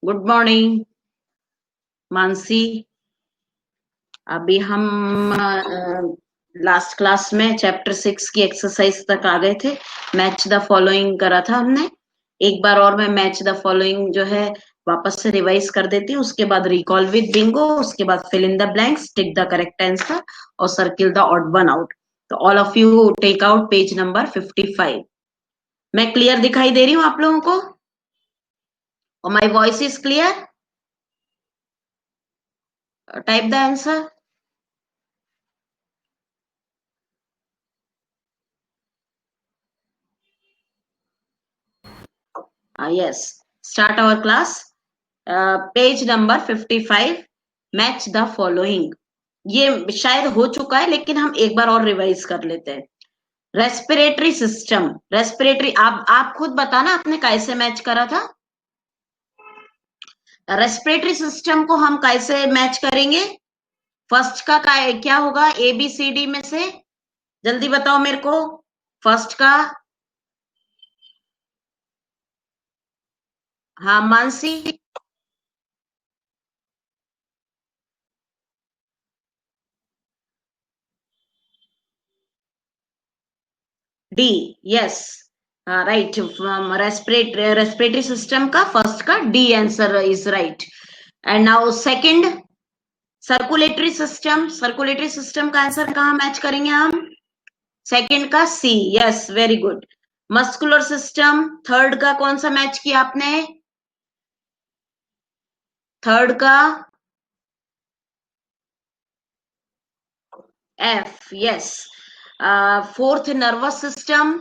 Good morning Mansi. अभी हम last class में चैप्टर 6 की एक्सरसाइज तक आ गए थे। मैच द फॉलोइंग करा था हमने। एक बार और मैं मैच द फॉलोइंग जो है वापस से रिवाइज कर देती हूँ। उसके बाद रिकॉल विद बिंगो, उसके बाद fill in the blanks, tick the correct answer और circle the odd one out. तो all of you take out page number 55। मैं क्लियर दिखाई दे रही हूँ आप लोगों को? और my voice is clear? Type the answer. Yes, start our class. Page number 55. Match the following. ये शायद हो चुका है लेकिन हम एक बार और रिवाइज कर लेते हैं। रेस्पिरेटरी सिस्टम, रेस्पिरेटरी आप खुद बताना आपने कैसे मैच करा था। रेस्पिरेटरी सिस्टम को हम कैसे मैच करेंगे? फर्स्ट का क्या होगा? ए बी सी डी में से जल्दी बताओ मेरे को। फर्स्ट का, हाँ Mansi. D, yes right. Respiratory system का फर्स्ट का D answer is right. And now second, circulatory system. Circulatory system का आंसर कहाँ मैच करेंगे हम? सेकंड का C, yes very good. Muscular system, third का कौन सा मैच किया आपने? थर्ड का F, yes. Fourth nervous system,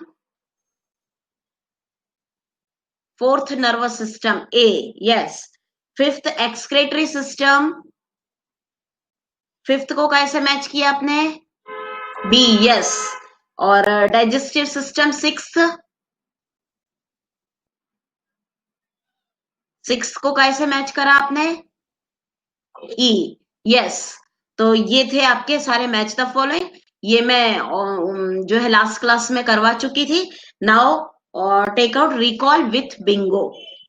fourth nervous system A, yes. Fifth excretory system, fifth को कैसे मैच किया आपने? B, yes. और डाइजेस्टिव सिस्टम सिक्स, सिक्स को कैसे मैच करा आपने? ई, यस। तो ये थे आपके सारे मैच द फॉलोइंग। ये मैं जो है लास्ट क्लास में करवा चुकी थी। Now take out recall with bingo.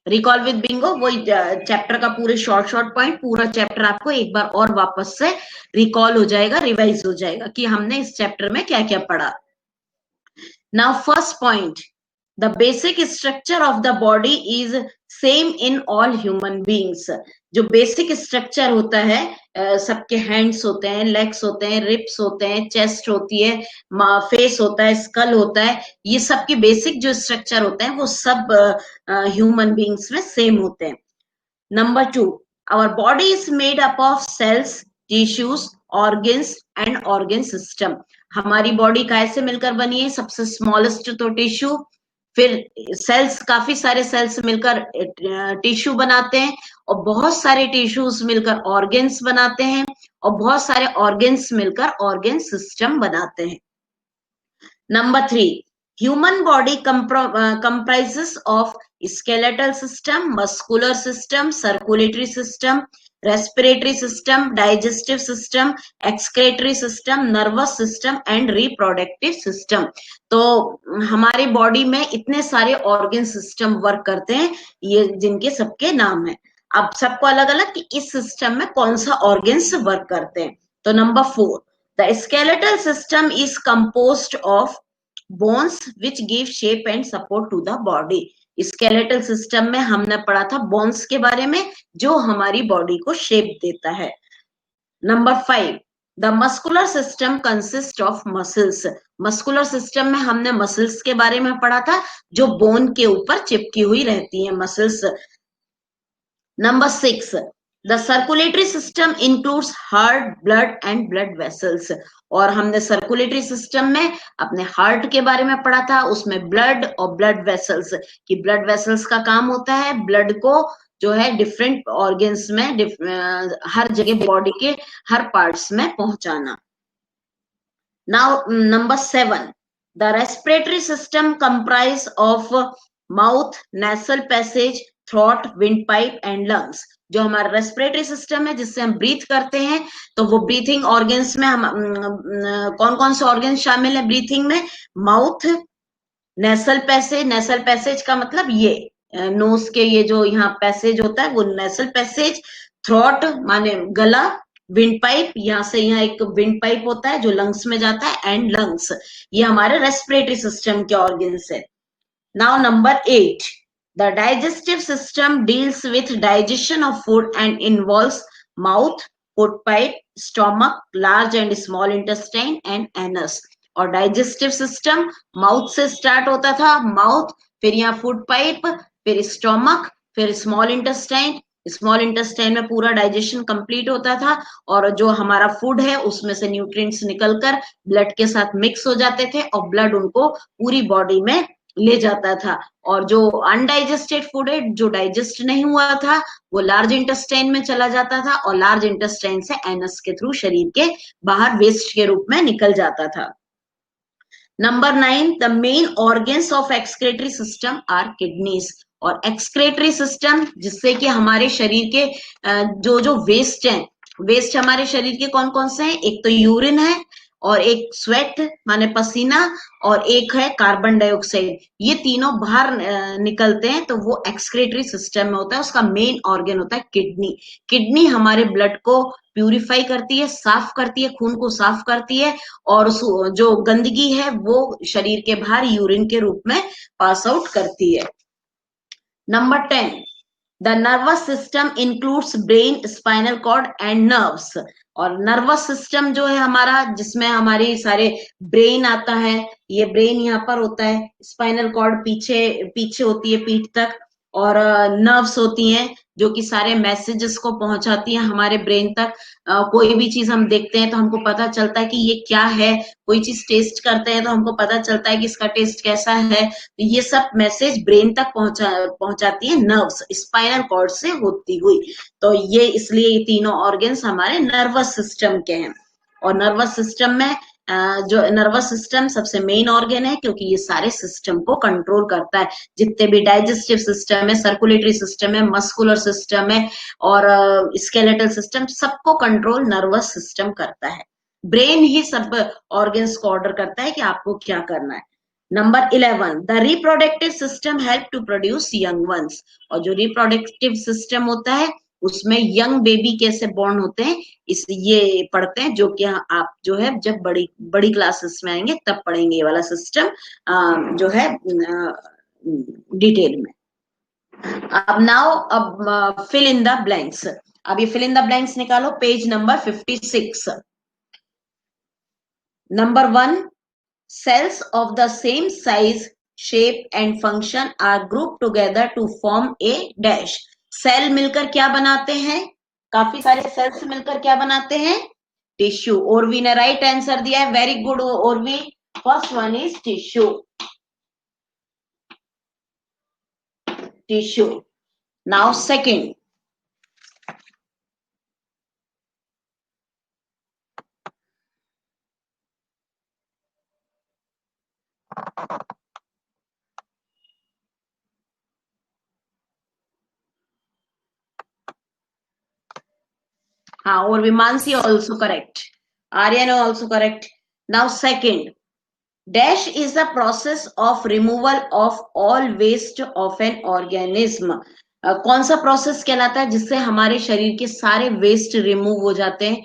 Recall with bingo वही चैप्टर का पूरे शॉर्ट शॉर्ट पॉइंट, पूरा चैप्टर आपको एक बार और वापस से रिकॉल हो जाएगा, रिवाइज हो जाएगा कि हमने इस चैप्टर में क्या क्या पढ़ा। Now, first point, the basic structure of the body is same in all human beings. जो बेसिक स्ट्रक्चर होता है, सबके हैंड्स होते हैं, लेग्स होते हैं, रिप्स होते हैं, चेस्ट होती है, फेस होता है, स्कल होता है, ये सबके बेसिक जो स्ट्रक्चर होते हैं वो सब ह्यूमन बींग्स में सेम होते हैं। Number 2, our body is made up of cells, tissues, organs and organ system. हमारी बॉडी कैसे मिलकर बनी है? सबसे स्मॉलेस्ट तो टिश्यू, फिर सेल्स, काफी सारे सेल्स मिलकर टिश्यू बनाते हैं, और बहुत सारे टिश्यूज मिलकर ऑर्गन्स बनाते हैं, और बहुत सारे ऑर्गन्स मिलकर ऑर्गन सिस्टम बनाते हैं। Number 3, human body comprises of skeletal system, muscular system, circulatory system, respiratory system, digestive system, excretory system, nervous system and reproductive system. तो हमारी बॉडी में इतने सारे ऑर्गन सिस्टम वर्क करते हैं, ये जिनके सबके नाम है। अब सबको अलग अलग कि इस सिस्टम में कौन सा ऑर्गन्स वर्क करते हैं। तो number 4, the skeletal system is composed of bones which give shape and support to the body. Skeletal system में हमने पढ़ा था बोन्स के बारे में, जो हमारी बॉडी को शेप देता है। Number 5, the muscular system consist of muscles. Muscular system में हमने मसल्स के बारे में पढ़ा था, जो बोन के ऊपर चिपकी हुई रहती है, muscles. Number 6, the circulatory system includes heart, blood and blood vessels. और हमने सर्कुलेटरी सिस्टम में अपने हार्ट के बारे में पढ़ा था, उसमें ब्लड और ब्लड वेसल्स, कि ब्लड वेसल्स का काम होता है ब्लड को जो है डिफरेंट ऑर्गन्स में, हर जगह बॉडी के हर पार्ट्स में पहुंचाना। Now number 7, the respiratory system comprise of mouth, nasal passage, throat, wind pipe and lungs. जो हमारा रेस्पिरेटरी सिस्टम है जिससे हम ब्रीथ करते हैं, तो वो ब्रीथिंग ऑर्गन्स में हम कौन कौन से ऑर्गन शामिल है ब्रीथिंग में? Mouth, nasal passage, nasal passage का मतलब ये नोज के ये जो यहाँ पैसेज होता है वो नेसल पैसेज, थ्रोट माने गला, विंड पाइप, यहाँ से यहाँ एक विंड पाइप होता है जो लंग्स में जाता है, एंड लंग्स, ये हमारे रेस्पिरेटरी सिस्टम के ऑर्गन्स है। Now number 8, the digestive system deals with digestion of food and involves mouth, food pipe, stomach, large and small intestine and anus. और डाइजेस्टिव सिस्टम माउथ से start होता था, mouth, फिर यहाँ फूड पाइप, फिर stomach, फिर small intestine, small intestine में पूरा डाइजेशन कंप्लीट होता था, और जो हमारा फूड है उसमें से न्यूट्रिएंट्स निकलकर ब्लड के साथ मिक्स हो जाते थे और ब्लड उनको पूरी बॉडी में ले जाता था। और जो अनडाइजेस्टेड फूड है, जो डाइजेस्ट नहीं हुआ था, वो लार्ज इंटेस्टाइन में चला जाता था और लार्ज इंटेस्टाइन से एनस के थ्रू शरीर के बाहर वेस्ट के रूप में निकल जाता था। Number 9, the main organs of excretory system are kidneys. और एक्सक्रेटरी सिस्टम, जिससे कि हमारे शरीर के जो जो वेस्ट है, वेस्ट हमारे शरीर के कौन कौन से हैं, एक तो यूरिन है, और एक स्वेट माने पसीना, और एक है कार्बन डाइऑक्साइड, ये तीनों बाहर निकलते हैं, तो वो एक्सक्रेटरी सिस्टम में होता है। उसका मेन ऑर्गन होता है किडनी। किडनी हमारे ब्लड को प्यूरिफाई करती है, साफ करती है, खून को साफ करती है, और जो गंदगी है वो शरीर के बाहर यूरिन के रूप में पास आउट करती है। Number 10, the nervous system includes brain, spinal cord and nerves. और नर्वस सिस्टम जो है हमारा, जिसमें हमारी सारे ब्रेन आता है, ये ब्रेन यहाँ पर होता है, स्पाइनल कॉर्ड पीछे पीछे होती है पीठ तक, और नर्व्स होती हैं जो कि सारे मैसेजेस को पहुंचाती हैं हमारे ब्रेन तक। कोई भी चीज हम देखते हैं तो हमको पता चलता है कि ये क्या है, कोई चीज टेस्ट करते हैं तो हमको पता चलता है कि इसका टेस्ट कैसा है, तो ये सब मैसेज ब्रेन तक पहुंचाती है नर्व्स, स्पाइनल कॉर्ड से होती हुई। तो ये इसलिए ये तीनों ऑर्गन्स हमारे नर्वस सिस्टम के हैं। और नर्वस सिस्टम में जो नर्वस सिस्टम सबसे मेन ऑर्गन है, क्योंकि ये सारे सिस्टम को कंट्रोल करता है। जितने भी डाइजेस्टिव सिस्टम है, सर्कुलेटरी सिस्टम है, मस्कुलर सिस्टम है, और स्केलेटल सिस्टम, सबको कंट्रोल नर्वस सिस्टम करता है। ब्रेन ही सब ऑर्गन्स को ऑर्डर करता है कि आपको क्या करना है। Number 11, the reproductive system help to produce young ones. और जो रिप्रोडक्टिव सिस्टम होता है उसमें यंग बेबी कैसे बॉर्न होते हैं, इस ये पढ़ते हैं, जो कि आप जो है जब बड़ी बड़ी क्लासेस में आएंगे तब पढ़ेंगे ये वाला सिस्टम जो है डिटेल में। अब नाउ अब फिल इन द ब्लैंक्स। अब ये फिल इन द ब्लैंक्स निकालो, page number 56। Number 1, cells of the same size, shape and function are grouped together to form a dash। Cell मिलकर क्या बनाते हैं, काफी सारे सेल्स मिलकर क्या बनाते हैं, टिश्यू। ओरवी ने राइट आंसर दिया है, very good Orvi, first one is tissue, tissue. Now second, हाँ, और विमानसी also correct, Aryan also correct. Now second, dash is the process of removal of all waste of an organism. कौन सा प्रोसेस कहलाता है जिससे हमारे शरीर के सारे वेस्ट रिमूव हो जाते हैं,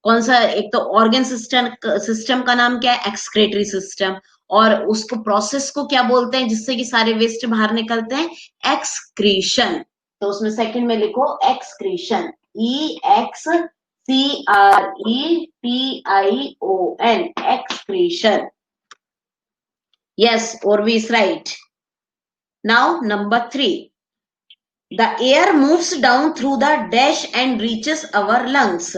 कौन सा? एक तो ऑर्गन सिस्टम का नाम क्या है, एक्सक्रेटरी सिस्टम, और उसको प्रोसेस को क्या बोलते हैं जिससे कि सारे वेस्ट बाहर निकलते हैं, एक्सक्रीशन। तो उसमें सेकंड में लिखो excretion, EXCRETION, excretion. Yes, Orvi is right. Now number 3, the air moves down through the dash and reaches our lungs.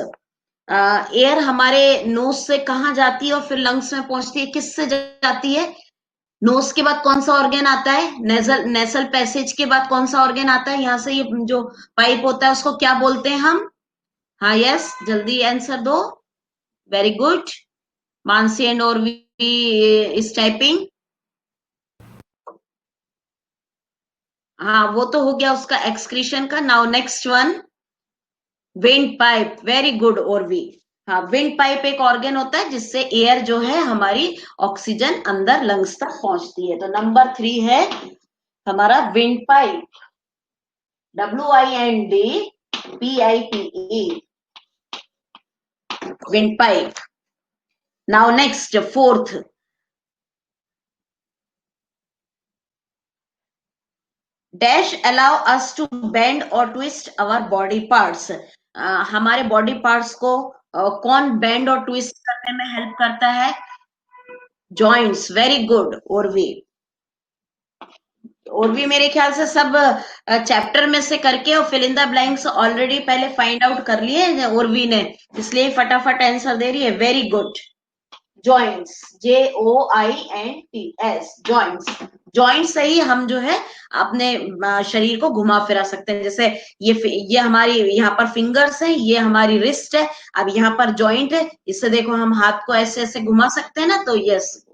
Air हमारे नोज से कहाँ जाती है और फिर लंग्स में पहुंचती है, किससे जाती है? नोज के बाद कौन सा ऑर्गन आता है, नेसल पैसेज के बाद कौन सा ऑर्गन आता है, यहाँ से ये जो पाइप होता है उसको क्या बोलते हैं हम? हाँ यस, जल्दी आंसर दो, वेरी गुड, मानसी एंड और इज टाइपिंग। हाँ वो तो हो गया उसका एक्सक्रीशन का। Now next one, wind pipe, very good Orvi. हाँ, विंड पाइप एक ऑर्गन होता है जिससे एयर जो है हमारी ऑक्सीजन अंदर लंग्स तक पहुंचती है। तो नंबर 3 है हमारा wind pipe, WINDPIPE, wind pipe. Now next, fourth, dash allow us to bend or twist our body parts. हमारे बॉडी पार्ट्स को कौन बेंड और ट्विस्ट करने में हेल्प करता है? Joints. Very good Urvi. Urvi मेरे ख्याल से सब चैप्टर में से करके और fill in the blanks already पहले फाइंड आउट कर लिए उर्वी ने, इसलिए फटाफट आंसर दे रही है. Very good. Joints, JOINTS, joints. Joint से ही हम जो है अपने शरीर को घुमा फिरा सकते हैं. जैसे ये हमारी यहाँ पर फिंगर्स है, ये हमारी रिस्ट है, अब यहाँ पर जॉइंट है, इससे देखो हम हाथ को ऐसे ऐसे घुमा सकते हैं ना, तो yes,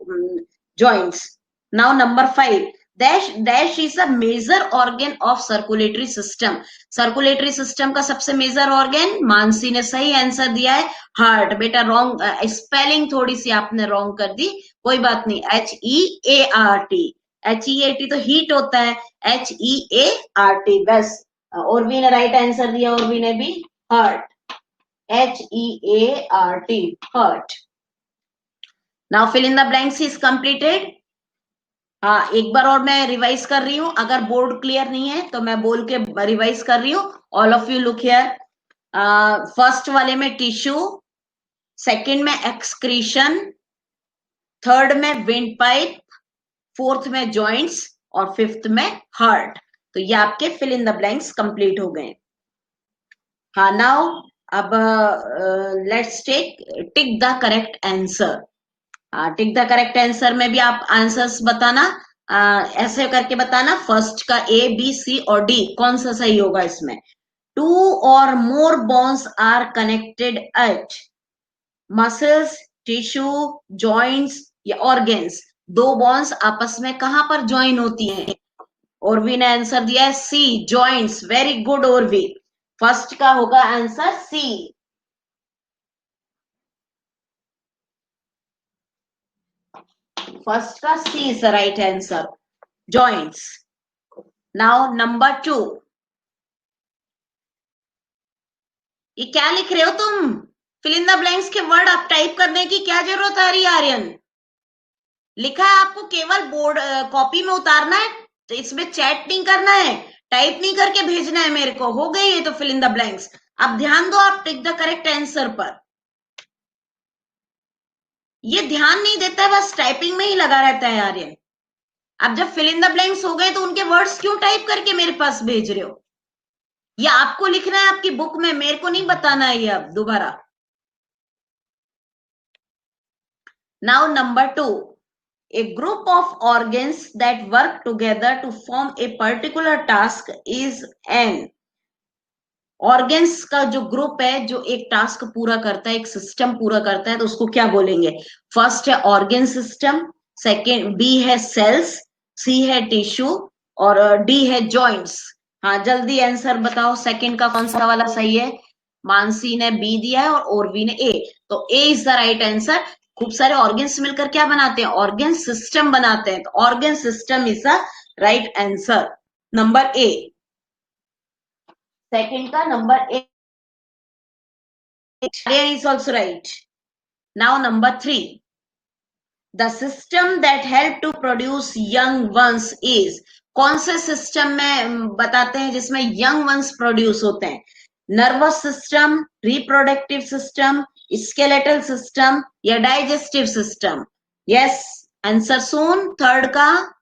joints. Now number 5, dash is a major organ of circulatory system. Circulatory system का सबसे मेजर ऑर्गन, मानसी ने सही आंसर दिया है, हार्ट. बेटा रॉन्ग स्पेलिंग थोड़ी सी आपने रॉन्ग कर दी, कोई बात नहीं. HEART, HEAT तो हीट होता है, HEART बस. उर्वी ने राइट आंसर दिया, उर्वी ने भी heart, HEART, heart. Now fill in the blanks is completed. हाँ, एक बार और मैं रिवाइज कर रही हूँ, अगर बोर्ड क्लियर नहीं है तो मैं बोल के रिवाइज कर रही हूँ. All of you look here. First वाले में टिश्यू, सेकंड में एक्सक्रीशन, थर्ड में विंड पाइप, फोर्थ में जॉइंट्स और फिफ्थ में हार्ट. तो ये आपके fill in the blanks complete हो गए. हाँ, नाउ अब let's tick the correct answer. Tick the correct answer में भी आप आंसर्स बताना, ऐसे करके बताना. फर्स्ट का A, B, C और D कौन सा सही होगा इसमें? 2 or more bones are connected at muscles, tissue, joints या ऑर्गन्स. 2 बोन्स आपस में कहां पर ज्वाइन होती हैं? उर्वी ने आंसर दिया है C, joints. Very good Urvi. First का होगा आंसर C. फर्स्ट का C is the right answer, joints. Now number 2. ये क्या लिख रहे हो तुम? फिल इन द ब्लैंक्स के वर्ड आप टाइप करने की क्या जरूरत आ रही है आर्यन? लिखा है आपको केवल बोर्ड कॉपी में उतारना है, तो इसमें चैट नहीं करना है, टाइप नहीं करके भेजना है मेरे को. हो गई है तो फिल इन द ब्लैंक्स. अब ध्यान दो आप टिक द करेक्ट आंसर पर. ये ध्यान नहीं देता है, बस टाइपिंग में ही लगा रहता है आर्यन. अब जब फिल इन द ब्लैंक्स हो गए तो उनके वर्ड्स क्यों टाइप करके मेरे पास भेज रहे हो? ये आपको लिखना है आपकी बुक में, मेरे को नहीं बताना है ये अब दोबारा. Now number 2. A group of organs that work together to form a particular task is an. Organs का जो ग्रुप है जो एक टास्क पूरा करता है, एक सिस्टम पूरा करता है, तो उसको क्या बोलेंगे? फर्स्ट है ऑर्गन सिस्टम, सेकेंड B है सेल्स, C है टिश्यू और D है जॉइंट्स. हाँ, जल्दी आंसर बताओ, सेकेंड का कौन सा वाला सही है? मानसी ने B दिया है और उर्वी ने A, तो A is the right answer. खूब सारे ऑर्गन्स मिलकर क्या बनाते हैं? ऑर्गन सिस्टम बनाते हैं, तो organ system is the right answer. Number A. Second का number 8 is also right. Now number 3. The system that help to produce young ones is. कौन से सिस्टम में बताते हैं जिसमें यंग वंस प्रोड्यूस होते हैं? Nervous system, reproductive system, skeletal system या डाइजेस्टिव सिस्टम? यस, आंसर सून. थर्ड का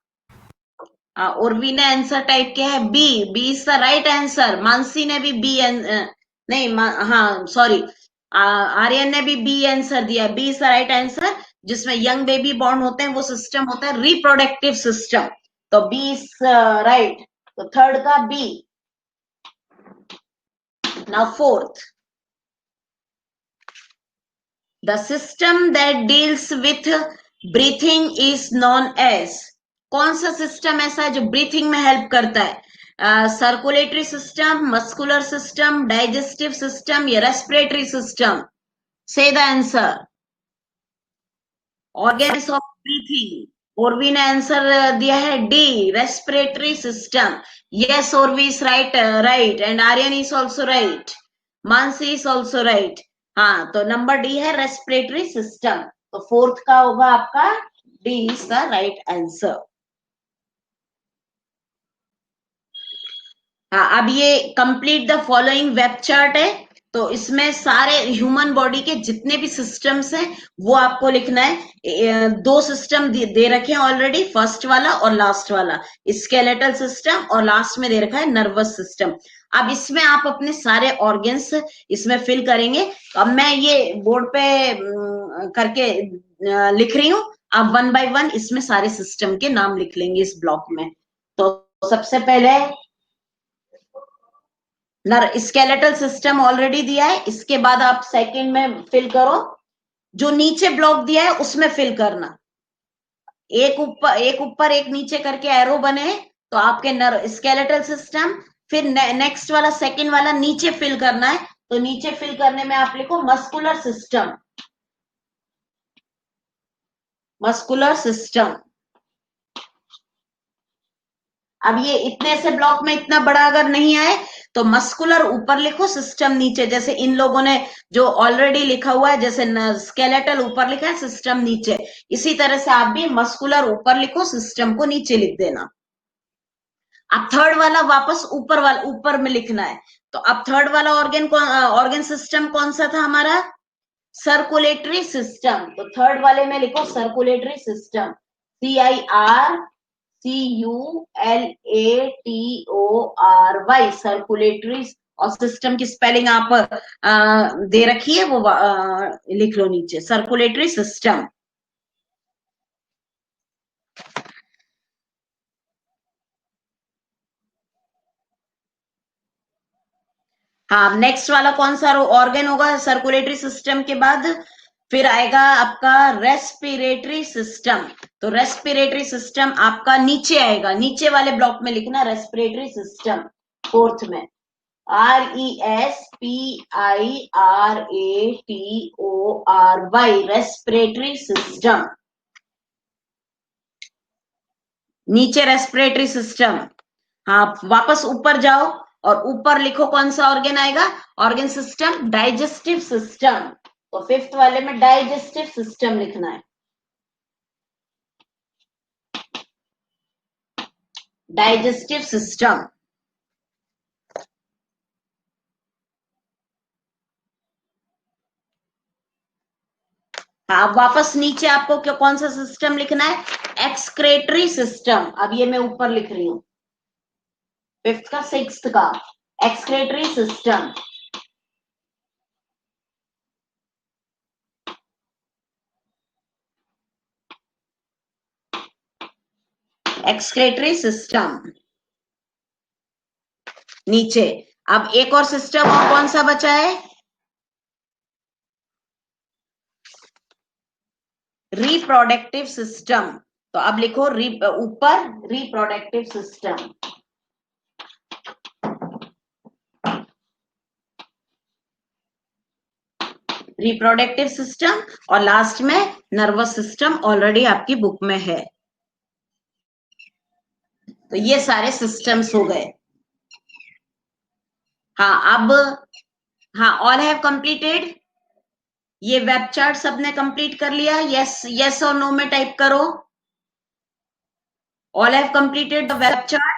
उर्वी ने आंसर टाइप किया है B. B is the right answer. Mansi ने भी B नहीं, हाँ सॉरी, आर्यन ने भी B आंसर दिया. B is the right answer. जिसमें यंग बेबी बॉर्न होते हैं वो सिस्टम होता है रिप्रोडक्टिव सिस्टम, तो B इज राइट. तो थर्ड का B. Now fourth. The system that deals with breathing is known as. कौन सा सिस्टम ऐसा है जो ब्रीथिंग में हेल्प करता है? Circulatory system, muscular system, digestive system या respiratory system? Say the answer. Organs of breathing. Urvi ने आंसर दिया है D, respiratory system. Yes, Urvi is right, right, and Aryan is also right, Manasi is also right. हाँ, तो number D है respiratory system, तो fourth का होगा आपका D is the right answer. हाँ, अब ये complete the following web chart है, तो इसमें सारे ह्यूमन बॉडी के जितने भी सिस्टम्स हैं वो आपको लिखना है। दो सिस्टम दे रखे हैं ऑलरेडी, फर्स्ट वाला और लास्ट वाला, स्केलेटल सिस्टम, और लास्ट में दे रखा है नर्वस सिस्टम। अब इसमें आप अपने सारे ऑर्गन्स इसमें फिल करेंगे। अब मैं ये बोर्ड पे करके लिख रही हूँ, आप वन बाय वन इसमें सारे सिस्टम के नाम लिख लेंगे इस ब्लॉक में। तो सबसे पहले स्केलेटल सिस्टम ऑलरेडी दिया है, इसके बाद आप सेकंड में फिल करो, जो नीचे ब्लॉक दिया है उसमें फिल करना, एक ऊपर एक नीचे करके एरो बने, तो आपके स्केलेटल सिस्टम, फिर नेक्स्ट वाला सेकंड वाला नीचे फिल करना है, तो नीचे फिल करने में आप लिखो मस्कुलर सिस्टम, मस्कुलर सिस्टम। अब ये इतने से ब्लॉक में इतना बड़ा अगर नहीं आए तो मस्कुलर ऊपर लिखो, सिस्टम नीचे, जैसे इन लोगों ने जो ऑलरेडी लिखा हुआ है, जैसे स्केलेटल ऊपर लिखा है, सिस्टम नीचे, इसी तरह से आप भी मस्कुलर ऊपर लिखो, सिस्टम को नीचे लिख देना। अब थर्ड वाला वापस ऊपर में लिखना है, तो अब थर्ड वाला ऑर्गन सिस्टम कौन सा था हमारा? Circulatory system. तो थर्ड वाले में लिखो सर्कुलेटरी सिस्टम, CIRCULATORY, सर्कुलेटरी, और सिस्टम की स्पेलिंग आप दे रखी है वो लिख लो नीचे, सर्कुलेटरी सिस्टम। हाँ, नेक्स्ट वाला कौन सा ऑर्गन होगा सर्कुलेटरी सिस्टम के बाद? फिर आएगा आपका रेस्पिरेटरी सिस्टम। तो रेस्पिरेटरी सिस्टम आपका नीचे आएगा, नीचे वाले ब्लॉक में लिखना रेस्पिरेटरी सिस्टम, फोर्थ में, RESPIRATORY, रेस्पिरेटरी सिस्टम, नीचे रेस्पिरेटरी सिस्टम। हाँ, वापस ऊपर जाओ और ऊपर लिखो कौन सा ऑर्गन आएगा, ऑर्गन सिस्टम, डाइजेस्टिव सिस्टम, तो फिफ्थ वाले में डाइजेस्टिव सिस्टम लिखना है, डाइजेस्टिव सिस्टम। हाँ, वापस नीचे आपको क्या कौन सा सिस्टम लिखना है? Excretory system. अब ये मैं ऊपर लिख रही हूं, फिफ्थ का सिक्स्थ का, एक्सक्रेटरी सिस्टम, एक्सक्रेटरी सिस्टम नीचे। अब एक और सिस्टम और कौन सा बचा है? Reproductive system. तो अब लिखो ऊपर रिप्रोडक्टिव सिस्टम, रिप्रोडक्टिव सिस्टम, और लास्ट में नर्वस सिस्टम ऑलरेडी आपकी बुक में है। तो ये सारे सिस्टम्स हो गए। हाँ, अब हाँ, ऑल हैव कंप्लीटेड, ये वेब चार्ट सबने कंप्लीट कर लिया? यस, यस और नो में टाइप करो, all have completed the web chart.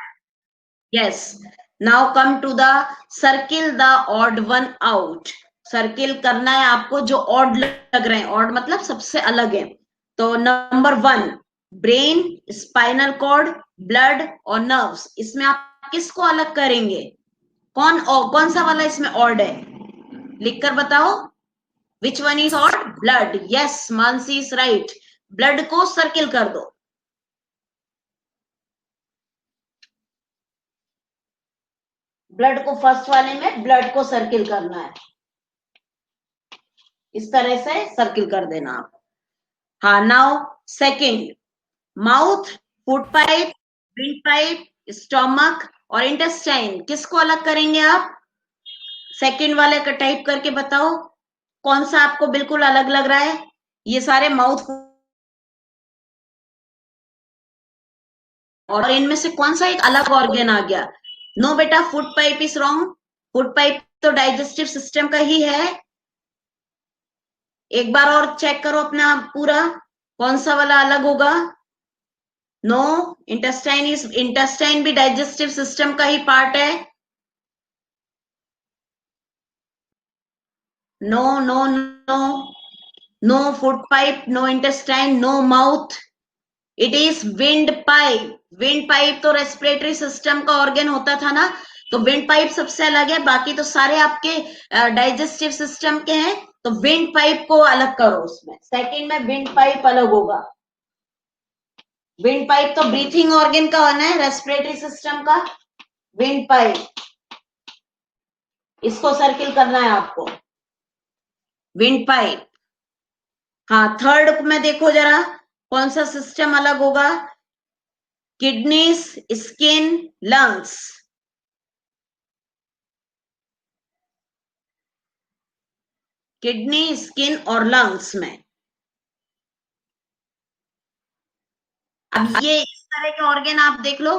Yes, now come to the circle the odd one out. Circle करना है आपको जो ऑड लग रहे हैं, ऑड मतलब सबसे अलग है। तो number 1, brain, spinal cord, blood और नर्व्स, इसमें आप किसको अलग करेंगे? कौन सा वाला इसमें ऑड है? लिखकर बताओ, which one is odd? Blood. Yes, Mansi is right, blood को सर्किल कर दो। ब्लड को फर्स्ट वाले में ब्लड को सर्किल करना है, इस तरह से सर्किल कर देना आप। हाँ, now second, mouth, food pipe, wind pipe, stomach और इंटेस्टाइन, किसको अलग करेंगे आप? सेकंड वाले का टाइप करके बताओ कौन सा आपको बिल्कुल अलग लग रहा है। ये सारे माउथ और इनमें से कौन सा एक अलग ऑर्गेन आ गया? नो बेटा, food pipe is wrong. Food pipe तो डाइजेस्टिव सिस्टम का ही है। एक बार और चेक करो अपना पूरा, कौन सा वाला अलग होगा? नो, इंटेस्टाइन भी डाइजेस्टिव सिस्टम का ही पार्ट है। No no no, no food pipe, no intestine, no mouth, it is wind pipe. Wind pipe तो रेस्पिरेटरी सिस्टम का ऑर्गन होता था ना, तो विंड पाइप सबसे अलग है, बाकी तो सारे आपके डाइजेस्टिव सिस्टम के हैं। तो विंड पाइप को अलग करो, उसमें सेकंड में विंड पाइप अलग होगा। विंड पाइप तो ब्रीथिंग ऑर्गन का होना है, रेस्पिरेटरी सिस्टम का। विंड पाइप, इसको सर्किल करना है आपको, विंड पाइप। हाँ, थर्ड में देखो जरा, कौन सा सिस्टम अलग होगा? Kidneys, skin, lungs. Kidney, skin और लंग्स में। अब ये इस तरह के ऑर्गन आप देख लो,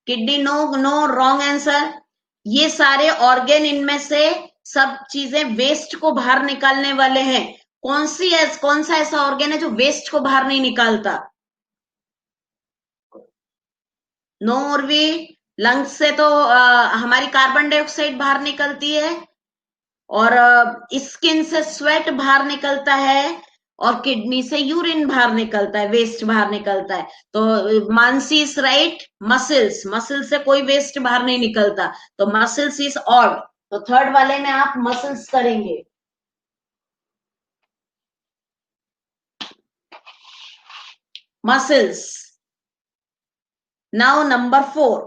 kidney no, no wrong answer. ये सारे ऑर्गन, इनमें से सब चीजें वेस्ट को बाहर निकालने वाले हैं। कौन सा ऐसा ऑर्गन है जो वेस्ट को बाहर नहीं निकालता? नो उर्वी, लंग्स से तो हमारी कार्बन डाइऑक्साइड बाहर निकलती है, और स्किन से स्वेट बाहर निकलता है, और किडनी से यूरिन बाहर निकलता है, वेस्ट बाहर निकलता है। तो Mansi is right. Muscles, muscle से कोई वेस्ट बाहर नहीं निकलता, तो मसल्स इज ऑड। तो थर्ड वाले में आप मसल्स करेंगे। Muscles. Now number 4,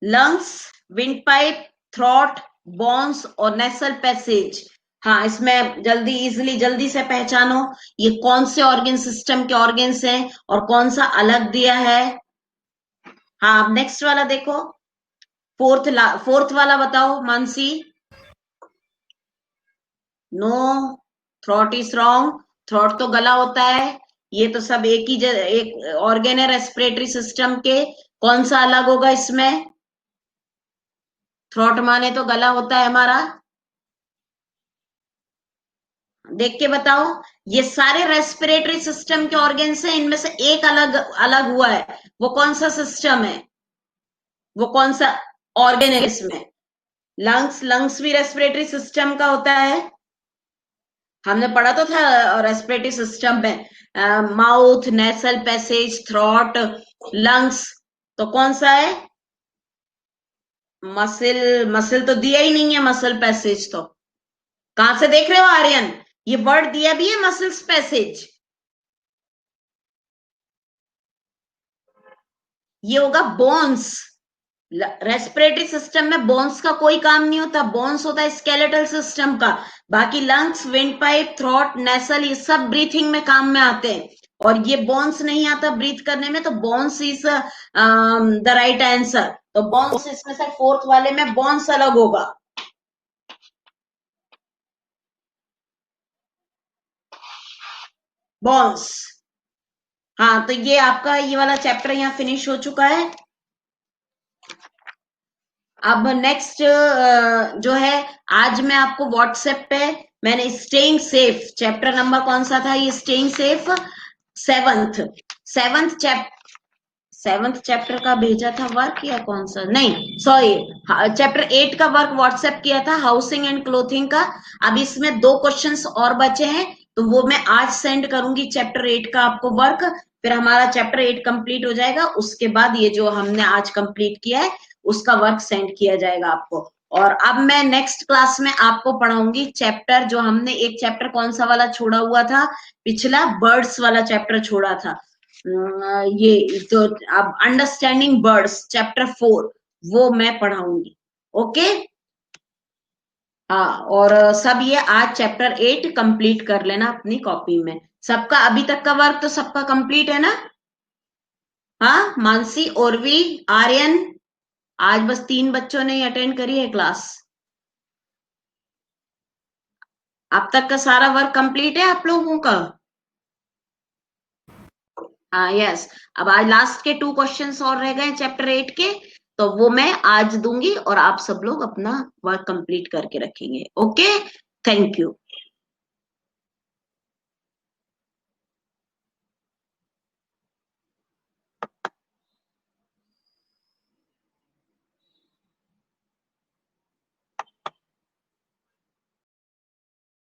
lungs, wind pipe, throat, bones और नेसल पैसेज। हाँ, इसमें जल्दी से पहचानो ये कौन से ऑर्गन सिस्टम के ऑर्गन्स हैं और कौन सा अलग दिया है। हाँ, अब नेक्स्ट वाला देखो, फोर्थ वाला बताओ Manasi. No, throat is wrong. Throat तो गला होता है। ये तो सब एक ऑर्गन है रेस्पिरेटरी सिस्टम के। कौन सा अलग होगा इसमें? थ्रॉट माने तो गला होता है हमारा। देख के बताओ, ये सारे रेस्पिरेटरी सिस्टम के ऑर्गन्स हैं, इनमें से एक अलग अलग हुआ है, वो कौन सा सिस्टम है? वो कौन सा ऑर्गन है इसमें? लंग्स, लंग्स भी रेस्पिरेटरी सिस्टम का होता है, हमने पढ़ा तो था रेस्पिरेटरी सिस्टम में, mouth, nasal passage, throat, lungs. तो कौन सा है? मसिल, मसिल तो दिया ही नहीं है, मसल पैसेज तो कहां से देख रहे हो आर्यन? ये वर्ड दिया भी है, मसल्स पैसेज। ये होगा बोन्स। रेस्पिरेटरी सिस्टम में बोन्स का कोई काम नहीं होता, बोन्स होता है स्केलेटल सिस्टम का। बाकी लंग्स, विंड पाइप, थ्रॉट, नेसल, ये सब ब्रीथिंग में काम में आते हैं, और ये बोन्स नहीं आता ब्रीथ करने में, तो bones is the right answer. तो बोन्स इसमें से फोर्थ वाले में बोन्स अलग होगा। बोन्स। हाँ, तो ये आपका ये वाला चैप्टर यहाँ फिनिश हो चुका है। अब नेक्स्ट जो है, आज मैं आपको व्हाट्सएप पे मैंने स्टेइंग सेफ चैप्टर नंबर कौन सा था, ये staying safe seventh seventh chapter का भेजा था वर्क, या कौन सा, नहीं सॉरी, चैप्टर 8 का वर्क व्हाट्सएप किया था, हाउसिंग एंड क्लोथिंग का। अब इसमें 2 क्वेश्चंस और बचे हैं, तो वो मैं आज सेंड करूंगी चैप्टर 8 का आपको वर्क। फिर हमारा चैप्टर 8 कंप्लीट हो जाएगा, उसके बाद ये जो हमने आज कंप्लीट किया है उसका वर्क सेंड किया जाएगा आपको। और अब मैं नेक्स्ट क्लास में आपको पढ़ाऊंगी चैप्टर, जो हमने एक चैप्टर कौन सा वाला छोड़ा हुआ था, पिछला बर्ड्स वाला चैप्टर छोड़ा था। ये तो अब अंडरस्टैंडिंग बर्ड्स चैप्टर 4 वो मैं पढ़ाऊंगी। ओके। हाँ, और सब ये आज चैप्टर 8 कंप्लीट कर लेना अपनी कॉपी में। सबका अभी तक का वर्क तो सबका कंप्लीट है ना? हाँ, मानसी, औरवी, आर्यन, आज बस 3 बच्चों ने ही अटेंड करी है क्लास। अब तक का सारा वर्क कंप्लीट है आप लोगों का? हाँ यस, अब आज लास्ट के 2 क्वेश्चंस और रह गए चैप्टर 8 के, तो वो मैं आज दूंगी और आप सब लोग अपना वर्क कंप्लीट करके रखेंगे। Okay, thank you.